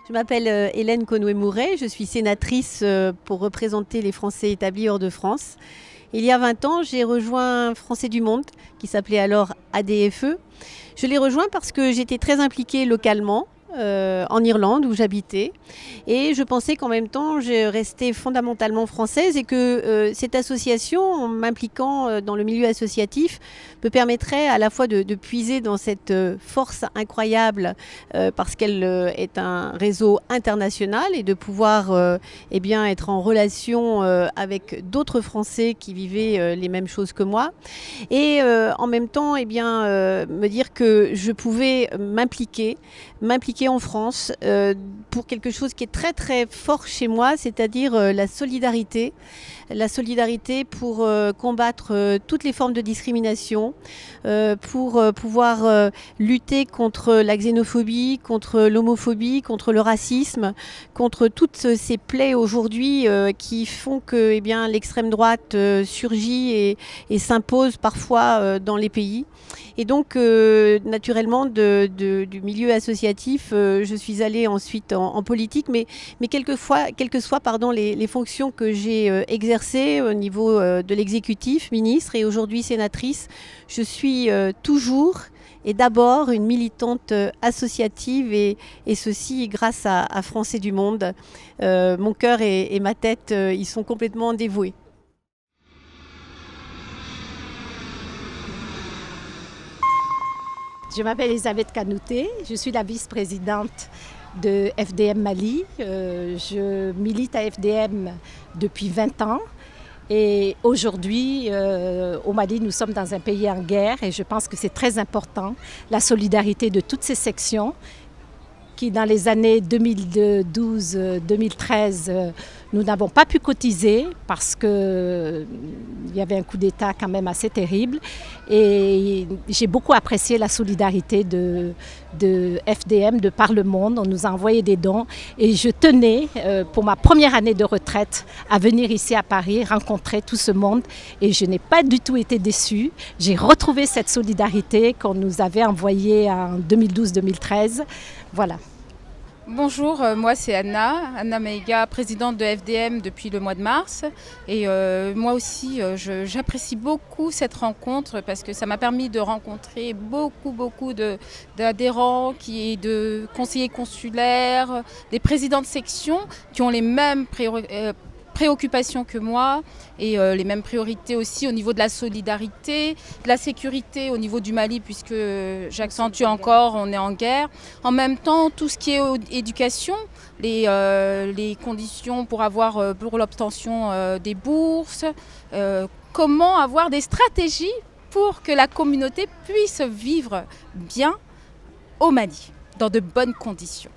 Je m'appelle Hélène Conoué-Mouret, je suis sénatrice pour représenter les Français établis hors de France. Il y a 20 ans, j'ai rejoint Français du Monde, qui s'appelait alors ADFE. Je l'ai rejoint parce que j'étais très impliquée localement, en Irlande où j'habitais, et je pensais qu'en même temps je restais fondamentalement française et que cette association, en m'impliquant dans le milieu associatif, me permettrait à la fois de puiser dans cette force incroyable parce qu'elle est un réseau international et de pouvoir eh bien, être en relation avec d'autres Français qui vivaient les mêmes choses que moi, et en même temps eh bien, me dire que je pouvais m'impliquer en France pour quelque chose qui est très très fort chez moi, c'est-à-dire la solidarité pour combattre toutes les formes de discrimination, pour pouvoir lutter contre la xénophobie, contre l'homophobie, contre le racisme, contre toutes ces plaies aujourd'hui qui font que eh bien, l'extrême droite surgit et s'impose parfois dans les pays. Et donc, naturellement, du milieu associatif, je suis allée ensuite en politique, mais quelles que soient les fonctions que j'ai exercées au niveau de l'exécutif, ministre et aujourd'hui sénatrice, je suis toujours et d'abord une militante associative et ceci grâce à Français du Monde. Mon cœur et ma tête, ils sont complètement dévoués. Je m'appelle Elisabeth Kanouté, je suis la vice-présidente de FDM Mali. Je milite à FDM depuis 20 ans et aujourd'hui au Mali nous sommes dans un pays en guerre et je pense que c'est très important la solidarité de toutes ces sections qui dans les années 2012-2013 nous n'avons pas pu cotiser parce qu'il y avait un coup d'État quand même assez terrible et j'ai beaucoup apprécié la solidarité de FDM de par le monde. On nous a envoyé des dons et je tenais pour ma première année de retraite à venir ici à Paris rencontrer tout ce monde et je n'ai pas du tout été déçue. J'ai retrouvé cette solidarité qu'on nous avait envoyée en 2012-2013. Voilà. Bonjour, moi c'est Anna Meiga, présidente de FDM depuis le mois de mars. Et moi aussi, j'apprécie beaucoup cette rencontre parce que ça m'a permis de rencontrer beaucoup d'adhérents, de conseillers consulaires, des présidents de section qui ont les mêmes préoccupations que moi et les mêmes priorités aussi au niveau de la solidarité, de la sécurité au niveau du Mali puisque j'accentue encore, on est en guerre. En même temps, tout ce qui est éducation, les conditions pour l'obtention des bourses, comment avoir des stratégies pour que la communauté puisse vivre bien au Mali, dans de bonnes conditions.